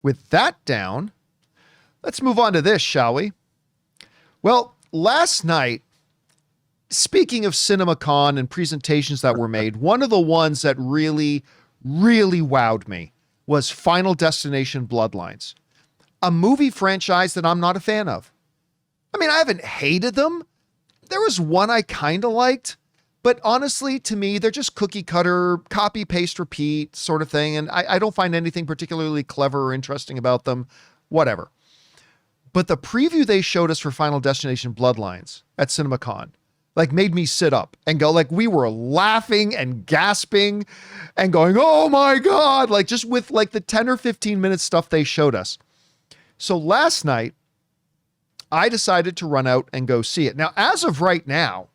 with that down, let's move on to this, shall we? Well, last night, speaking of CinemaCon and presentations that were made, one of the ones that really, really wowed me was Final Destination Bloodlines, a movie franchise that I'm not a fan of. I mean, I haven't hated them. There was one I kind of liked, but honestly, to me, they're just cookie cutter, copy, paste, repeat sort of thing. And I don't find anything particularly clever or interesting about them, whatever. But the preview they showed us for Final Destination Bloodlines at CinemaCon, like, made me sit up and go, like, we were laughing and gasping and going, oh my God, like, just with like the 10 or 15 minute stuff they showed us. So last night, I decided to run out and go see it. Now, as of right now,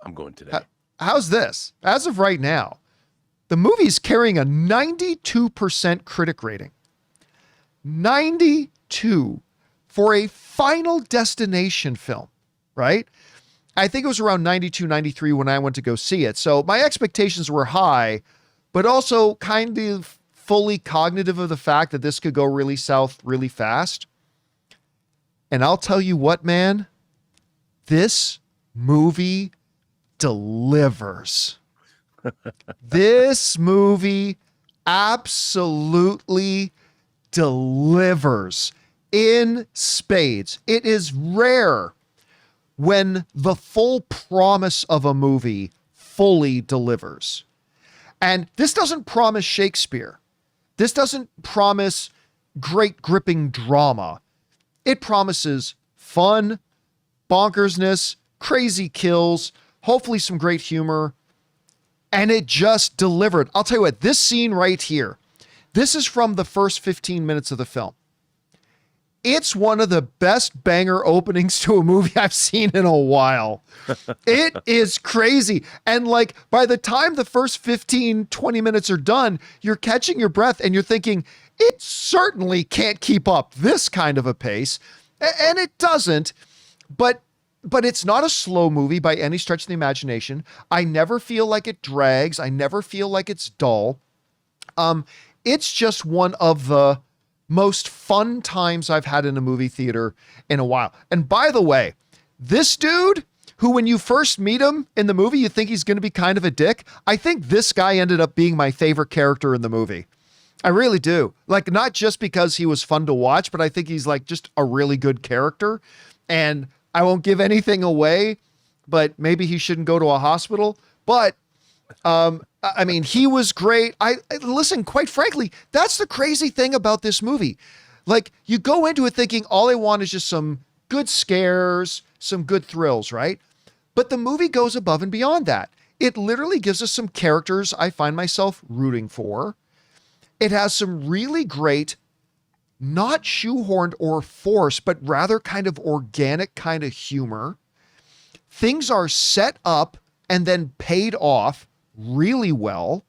I'm going today. How's this? As of right now, the movie's carrying a 92% critic rating. 92 for a Final Destination film, right? I think it was around 92, 93 when I went to go see it. So my expectations were high, but also kind of fully cognitive of the fact that this could go really south really fast. And I'll tell you what, man, this movie delivers. This movie absolutely delivers in spades. It is rare when the full promise of a movie fully delivers. And this doesn't promise Shakespeare. This doesn't promise great gripping drama. It promises fun, bonkersness, crazy kills, hopefully some great humor. And it just delivered. I'll tell you what, this scene right here, this is from the first 15 minutes of the film. It's one of the best banger openings to a movie I've seen in a while. It is crazy. And like, by the time the first 15, 20 minutes are done, you're catching your breath and you're thinking, it certainly can't keep up this kind of a pace. And it doesn't, but it's not a slow movie by any stretch of the imagination. I never feel like it drags. I never feel like it's dull. It's just one of the most fun times I've had in a movie theater in a while. And by the way, this dude, who when you first meet him in the movie, you think he's going to be kind of a dick. I think this guy ended up being my favorite character in the movie. I really do. Like, not just because he was fun to watch, but I think he's like just a really good character. And I won't give anything away, but maybe he shouldn't go to a hospital. But I mean, he was great. Listen, quite frankly, that's the crazy thing about this movie. Like, you go into it thinking all I want is just some good scares, some good thrills, right? But the movie goes above and beyond that. It literally gives us some characters I find myself rooting for. It has some really great, not shoehorned or forced, but rather kind of organic kind of humor. Things are set up and then paid off really well.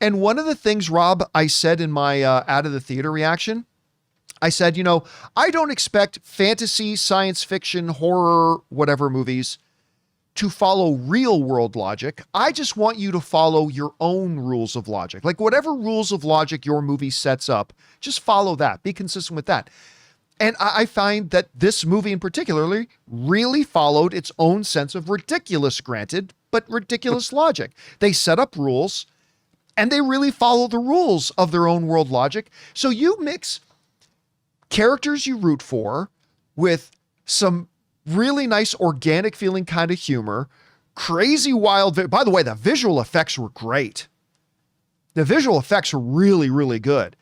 And one of the things, Rob, I said in my out of the theater reaction, I said, I don't expect fantasy, science fiction, horror, whatever movies to follow real world logic. I just want you to follow your own rules of logic. Like, whatever rules of logic your movie sets up, just follow that. Be consistent with that. And I find that this movie in particular really followed its own sense of ridiculous, granted, but ridiculous logic. They set up rules and they really follow the rules of their own world logic. So you mix characters you root for with some really nice organic feeling kind of humor, crazy wild. By the way, the visual effects were great. The visual effects were really, really good.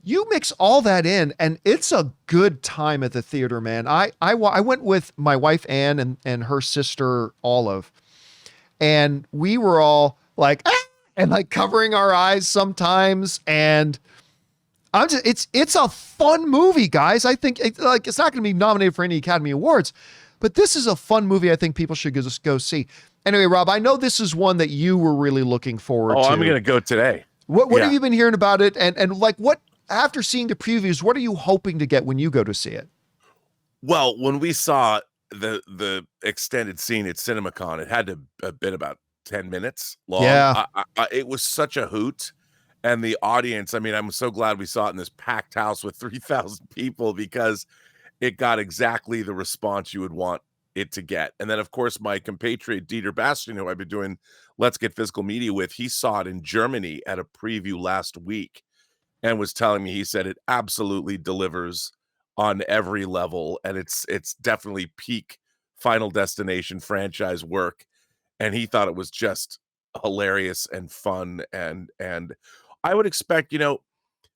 You mix all that in and it's a good time at the theater, man. I went with my wife, Ann, and her sister, Olive, and we were all like, and like covering our eyes sometimes. And it's a fun movie, guys. I think it's not going to be nominated for any Academy Awards, but this is a fun movie I think people should just go see. Anyway, Rob, I know this is one that you were really looking forward to. Oh, I'm going to go today. What have you been hearing about it? And like, what, after seeing the previews, what are you hoping to get when you go to see it? Well, when we saw the extended scene at CinemaCon, it had to have been about 10 minutes long. Yeah. It was such a hoot. and the audience. I mean, I'm so glad we saw it in this packed house with 3,000 people because it got exactly the response you would want it to get. And then, of course, my compatriot Dieter Bastian, who I've been doing Let's Get Physical Media with, he saw it in Germany at a preview last week and was telling me, he said it absolutely delivers on every level, and it's definitely peak Final Destination franchise work. And he thought it was just hilarious and fun. And I would expect,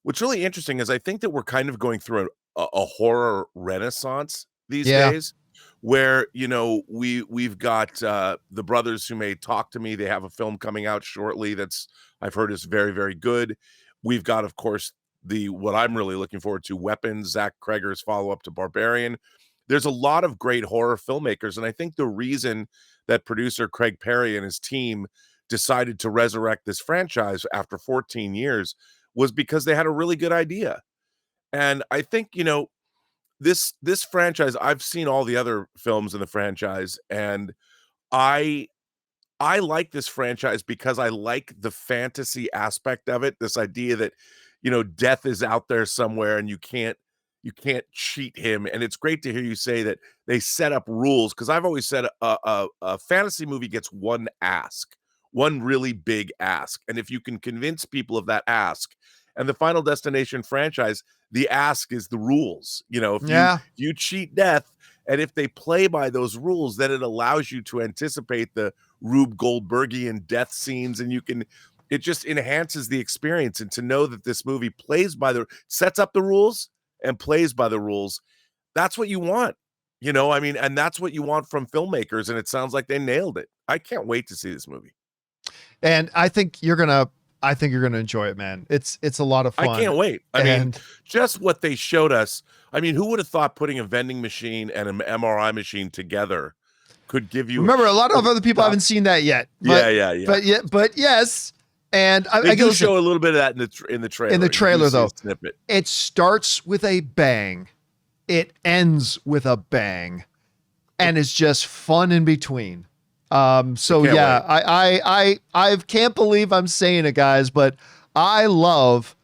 what's really interesting is I think that we're kind of going through a horror renaissance these Yeah. days, where we've got the brothers who made Talk to Me. They have a film coming out shortly that's, I've heard, is very, very good. We've got, of course, what I'm really looking forward to, Weapons, Zach Kreger's follow-up to Barbarian. There's a lot of great horror filmmakers, and I think the reason that producer Craig Perry and his team decided to resurrect this franchise after 14 years was because they had a really good idea. And I think, this franchise, I've seen all the other films in the franchise, and I like this franchise because I like the fantasy aspect of it. This idea that, death is out there somewhere and you can't cheat him. And it's great to hear you say that they set up rules, because I've always said a fantasy movie gets one ask, one really big ask. And if you can convince people of that ask, and the Final Destination franchise, the ask is the rules. If you cheat death, and if they play by those rules, then it allows you to anticipate the Rube Goldbergian death scenes, and it just enhances the experience. And to know that this movie sets up the rules and plays by the rules, that's what you want. And that's what you want from filmmakers, and it sounds like they nailed it. I can't wait to see this movie. And I think you're gonna enjoy it, man. It's a lot of fun. I can't wait. I mean, just what they showed us. I mean, who would have thought putting a vending machine and an MRI machine together could give you? Remember, a lot of other people haven't seen that yet. But, yeah. But yes, and I do show a little bit of that in the trailer. In the trailer, though, snippet. It starts with a bang, it ends with a bang, and it's just fun in between. So yeah, I can't believe I'm saying it, guys, but I love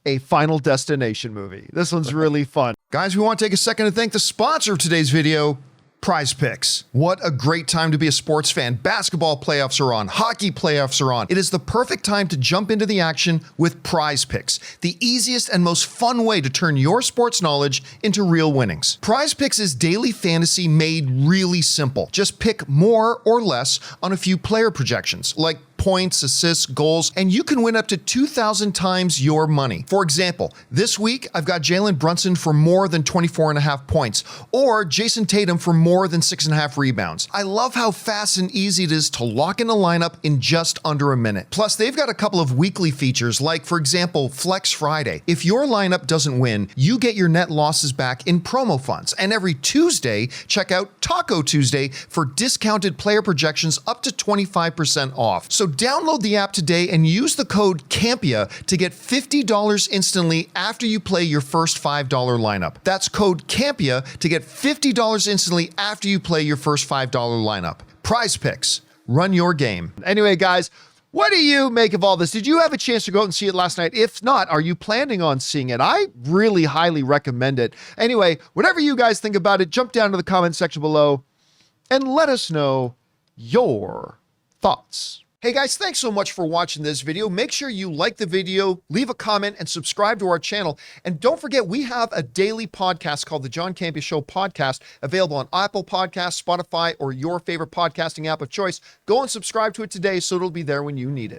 a Final Destination movie. This one's really fun. Guys, we want to take a second to thank the sponsor of today's video, PrizePicks. What a great time to be a sports fan. Basketball playoffs are on. Hockey playoffs are on. It is the perfect time to jump into the action with PrizePicks, the easiest and most fun way to turn your sports knowledge into real winnings. PrizePicks is daily fantasy made really simple. Just pick more or less on a few player projections, like points, assists, goals, and you can win up to 2,000 times your money. For example, this week I've got Jalen Brunson for more than 24.5 points, or Jason Tatum for more than 6.5 rebounds. I love how fast and easy it is to lock in a lineup in just under a minute. Plus, they've got a couple of weekly features, like, for example, Flex Friday. If your lineup doesn't win, you get your net losses back in promo funds. And every Tuesday, check out Taco Tuesday for discounted player projections up to 25% off. So download the app today and use the code Campea to get $50 instantly after you play your first $5 lineup. That's code Campea to get $50 instantly after you play your first $5 lineup. PrizePicks, run your game. Anyway, guys, what do you make of all this? Did you have a chance to go out and see it last night? If not, are you planning on seeing it? I really highly recommend it. Anyway, whatever you guys think about it, jump down to the comment section below and let us know your thoughts. Hey guys, thanks so much for watching this video. Make sure you like the video, leave a comment, and subscribe to our channel. And don't forget, we have a daily podcast called the John Campea Show podcast, available on Apple Podcasts, Spotify, or your favorite podcasting app of choice. Go and subscribe to it today so it'll be there when you need it.